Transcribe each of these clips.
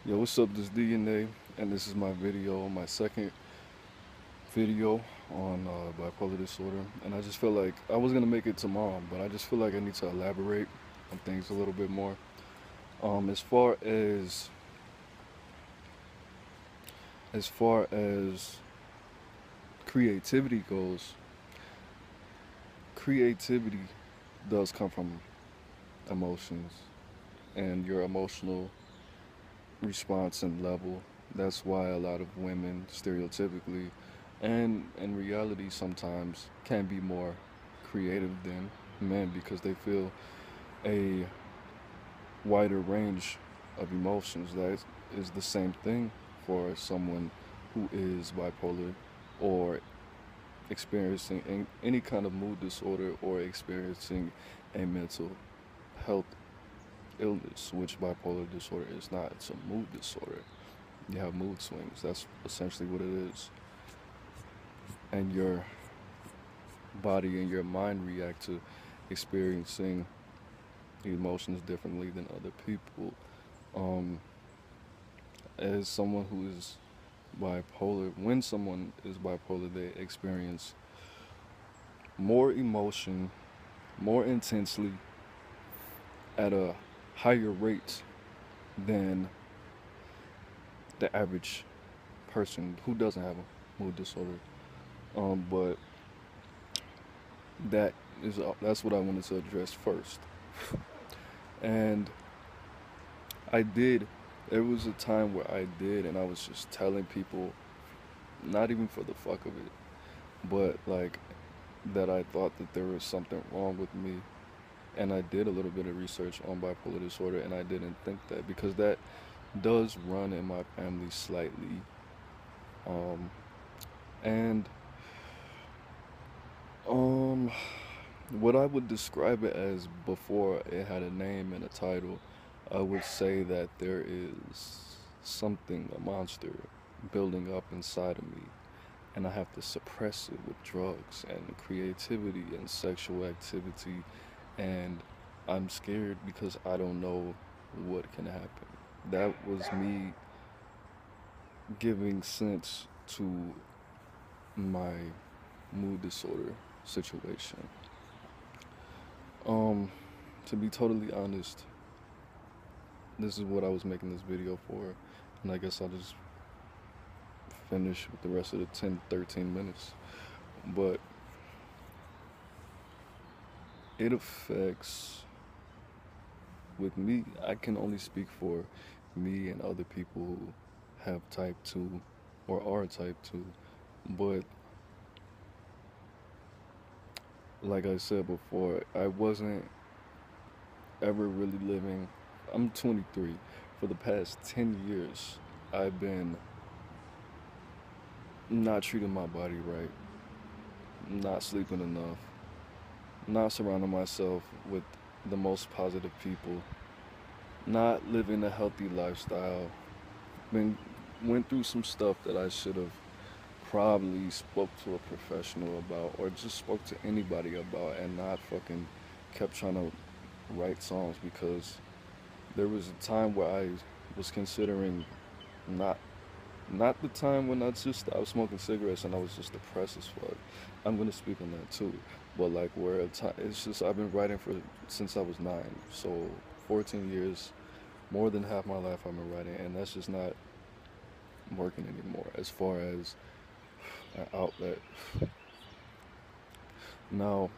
Yo, what's up? This is DNA, and this is my video, my second video on bipolar disorder. And I just feel like I was gonna make it tomorrow, but I just feel like I need to elaborate on things a little bit more. As far as creativity goes, creativity does come from emotions and your emotional response and level. That's why a lot of women, stereotypically, and in reality, sometimes can be more creative than men because they feel a wider range of emotions. That is the same thing for someone who is bipolar or experiencing any kind of mood disorder or experiencing a mental health illness, which bipolar disorder is not. It's a mood disorder. You have mood swings. That's essentially what it is. And your body and your mind react to experiencing emotions differently than other people. Um, as someone who is bipolar, when someone is bipolar, they experience more emotion, more intensely, at a higher rate than the average person who doesn't have a mood disorder. But that's what I wanted to address first. And I did. There was a time where I did, and I was just telling people, not even for the fuck of it, but like that I thought that there was something wrong with me. And I did a little bit of research on bipolar disorder, and I didn't think that because that does run in my family slightly. Um, and um, what I would describe it as before it had a name and a title, I would say that there is something, a monster, building up inside of me, and I have to suppress it with drugs and creativity and sexual activity, and I'm scared because I don't know what can happen. That was me giving sense to my mood disorder situation. Um, to be totally honest, this is what I was making this video for, and I guess I'll just finish with the rest of the 10, 13 minutes. But it affects, with me, I can only speak for me and other people who have type 2 or are type 2. But like I said before, I wasn't ever really living. I'm 23. For the past 10 years, I've been not treating my body right, not sleeping enough, not surrounding myself with the most positive people, not living a healthy lifestyle. Been went through some stuff that I should have probably spoke to a professional about or just spoke to anybody about and not fucking kept trying to write songs because there was a time where I was considering not not the time when I was smoking cigarettes and I was just depressed as fuck. I'm gonna speak on that too, but like where it's just I've been writing for since I was 9, so 14 years, more than half my life I've been writing, and that's just not working anymore as far as an outlet. Now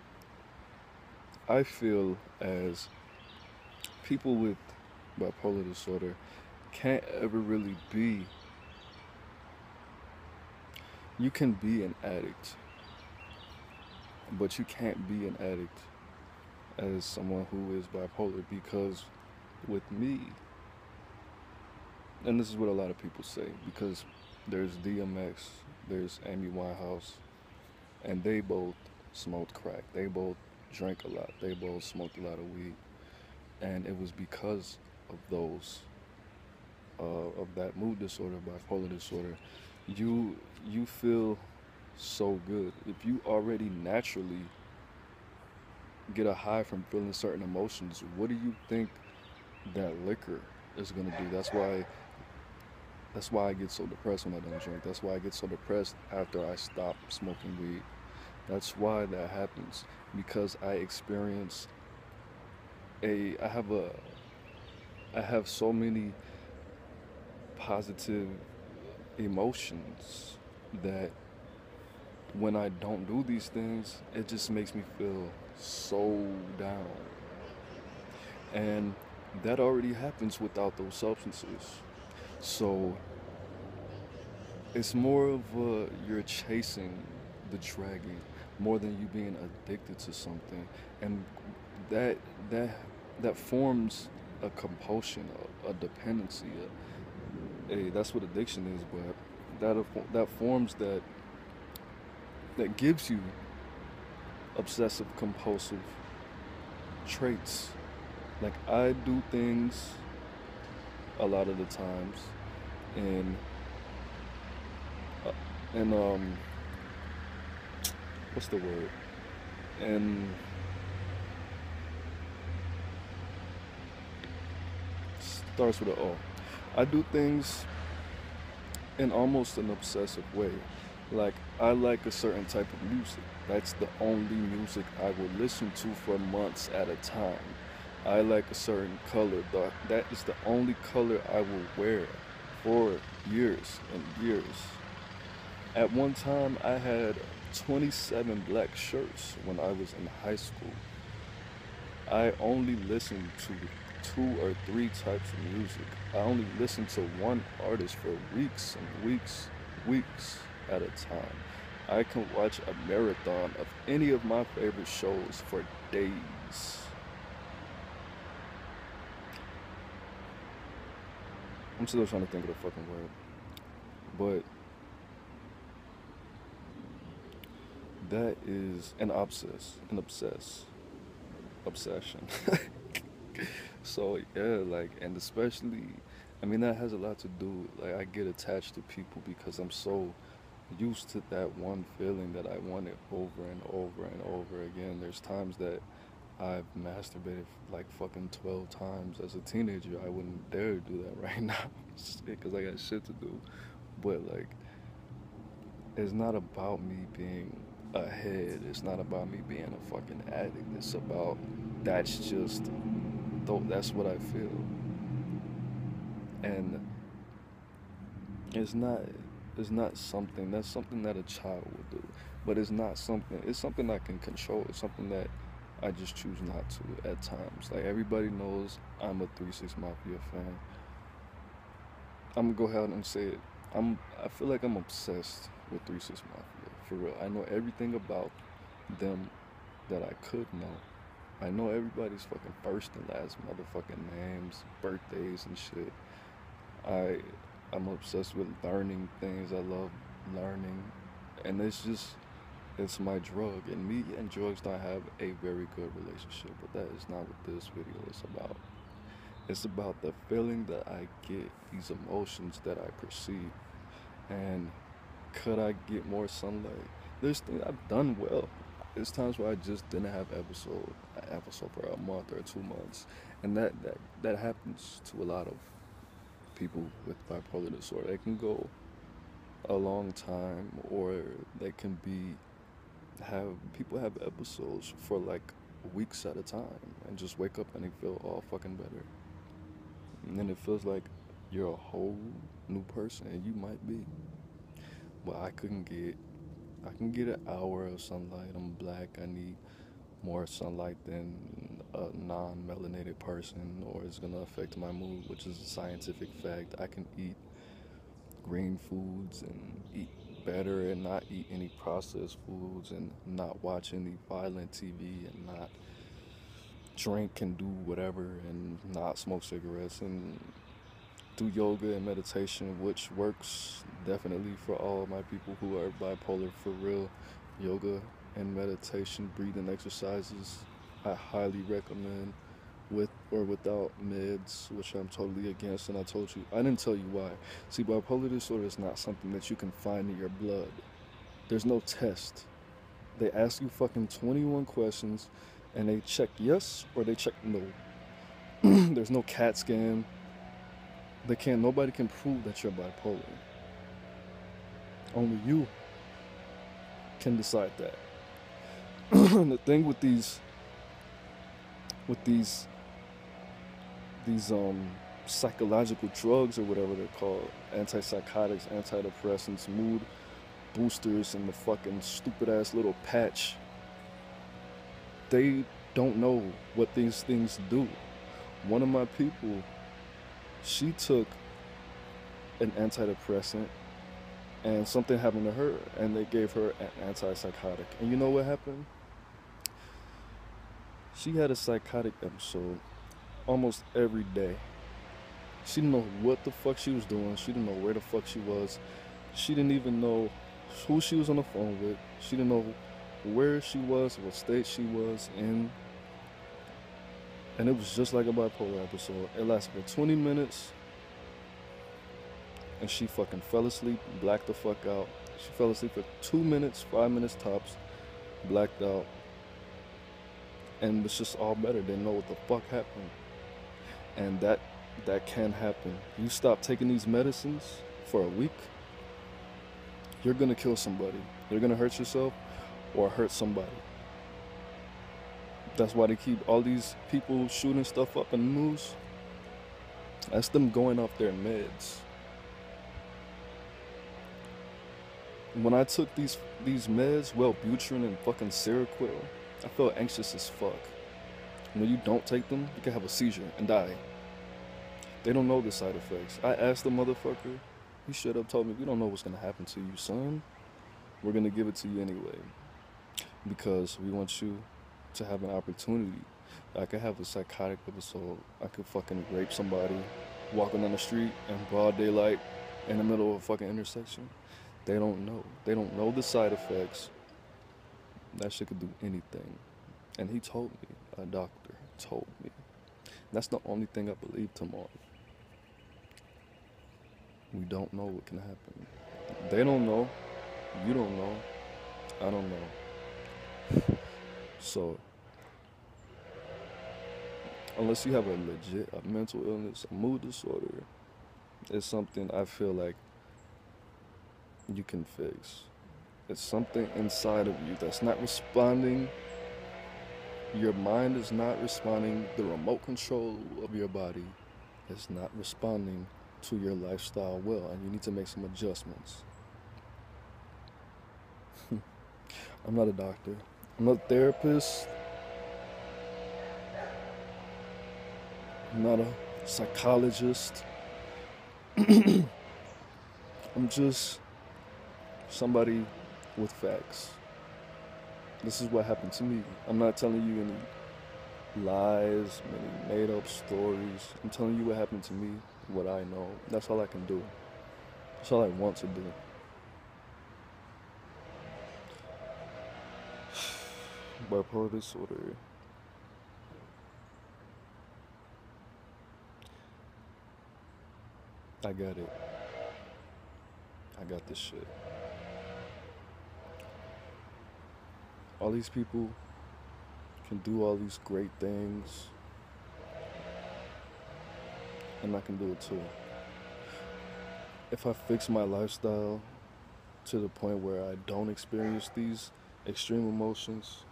I feel as people with bipolar disorder can't ever really be. You can be an addict, but you can't be an addict as someone who is bipolar because with me, and this is what a lot of people say, because there's DMX, there's Amy Winehouse, and they both smoked crack. They both drank a lot. They both smoked a lot of weed, and it was because of those, of that mood disorder, bipolar disorder. You you feel so good if you already naturally get a high from feeling certain emotions. What do you think that liquor is gonna do? That's why That's why I get so depressed when I don't drink. That's why I get so depressed after I stop smoking weed. That's why that happens, because a I have a I have so many positive emotions that when I don't do these things, it just makes me feel so down. And that already happens without those substances. So it's more of you're chasing the dragon more than you being addicted to something, and that that that forms a compulsion, a dependency. That's what addiction is, but that forms that gives you obsessive compulsive traits. Like I do things a lot of the times, and uh, and what's the word? And starts with an O. I do things in almost an obsessive way. Like I like a certain type of music. That's the only music I will listen to for months at a time. I like a certain color. That is the only color I will wear for years and years. At one time, I had 27 black shirts when I was in high school. I only listened to two or three types of music. I only listened to one artist for weeks and weeks, weeks at a time. I can watch a marathon of any of my favorite shows for days. I'm still trying to think of the fucking word. But that is obsession. So yeah, like, and especially, I mean, that has a lot to do. Like, I get attached to people because I'm so used to that one feeling that I want it over and over and over again. There's times that I've masturbated like fucking 12 times as a teenager. I wouldn't dare do that right now because I got shit to do. But like, it's not about me being ahead. It's not about me being a fucking addict. It's about that's just though that's what I feel. And it's not something that's something that a child would do. But it's something I can control. It's something that I just choose not to at times. Like everybody knows I'm a 3 6 Mafia fan. I'm gonna go ahead and say it. I feel like I'm obsessed with 3 6 Mafia. For real. I know everything about them that I could know. I know everybody's fucking first and last motherfucking names, birthdays and shit. I I'm obsessed with learning things. I love learning, and it's my drug. And me and drugs don't have a very good relationship, but that is not what this video is about. It's about the feeling that I get, these emotions that I perceive, and could I get more sunlight? There's things I've done well. There's times where I just didn't have an episode for a month or 2 months, and that happens to a lot of people with bipolar disorder. They can go a long time, or they can be have people have episodes for like weeks at a time, and just wake up and they feel all fucking better, and then it feels like you're a whole new person, and you might be. But I can get an hour of sunlight. I'm black. I need more sunlight than a non-melanated person, or it's gonna affect my mood, which is a scientific fact. I can eat green foods and eat better and not eat any processed foods and not watch any violent TV and not drink and do whatever and not smoke cigarettes and do yoga and meditation, which works definitely for all my people who are bipolar for real. Yoga and meditation, breathing exercises, I highly recommend, with or without meds, which I'm totally against. And I told you, I didn't tell you why. See, bipolar disorder is not something that you can find in your blood. There's no test. They ask you fucking 21 questions and they check yes or they check no. There's no CAT scan. Nobody can prove that you're bipolar. Only you can decide that. The thing with with these these psychological drugs or whatever they're called, antipsychotics, antidepressants, mood boosters, and the fucking stupid ass little patch, they don't know what these things do. One of my people, she took an antidepressant and something happened to her and they gave her an antipsychotic. And you know what happened? She had a psychotic episode almost every day. She didn't know what the fuck she was doing. She didn't know where the fuck she was. She didn't even know who she was on the phone with. She didn't know where she was, what state she was in. And it was just like a bipolar episode. It lasted for 20 minutes. And she fucking fell asleep, blacked the fuck out. She fell asleep for 2 minutes, 5 minutes tops, blacked out. And it's just all better. Didn't know what the fuck happened. And that can happen. You stop taking these medicines for a week, you're gonna kill somebody. You're gonna hurt yourself or hurt somebody. That's why they keep all these people shooting stuff up in the news. That's them going off their meds. When I took these meds, Wellbutrin and fucking Seroquel, I felt anxious as fuck. When you don't take them, you can have a seizure and die. They don't know the side effects. I asked the motherfucker, he straight up told me, we don't know what's gonna happen to you, son. We're gonna give it to you anyway. Because we want you to have an opportunity. I could have a psychotic episode. I could fucking rape somebody walking down the street in broad daylight in the middle of a fucking intersection. They don't know. They don't know the side effects. That shit could do anything. And he told me, a doctor told me. That's the only thing I believed him on. We don't know what can happen. They don't know. You don't know. I don't know. So, unless you have a legit mental illness, a mood disorder, it's something I feel like you can fix. It's something inside of you that's not responding. Your mind is not responding. The remote control of your body is not responding to your lifestyle well, and you need to make some adjustments. I'm not a doctor. I'm not a therapist. I'm not a psychologist. I'm just somebody with facts. This is what happened to me. I'm not telling you any lies, many made-up stories. I'm telling you what happened to me, what I know. That's all I can do. That's all I want to do. Bipolar disorder. I got it. I got this shit. All these people can do all these great things, and I can do it too. If I fix my lifestyle to the point where I don't experience these extreme emotions,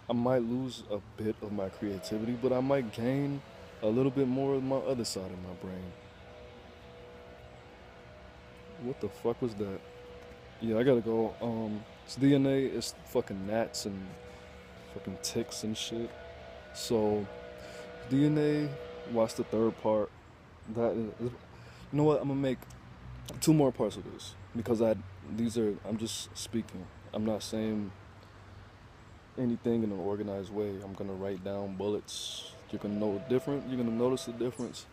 I might lose a bit of my creativity, but I might gain a little bit more of my other side of my brain. What the fuck was that? Yeah, I gotta go. It's DNA, it's fucking gnats and fucking ticks and shit. So, DNA, watch the third part. That is, you know what? I'm gonna make 2 more parts of this because I'm just speaking. I'm not saying anything in an organized way. I'm gonna write down bullets. You're gonna know the difference. You're gonna notice the difference,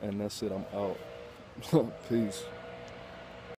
and that's it. I'm out. Peace.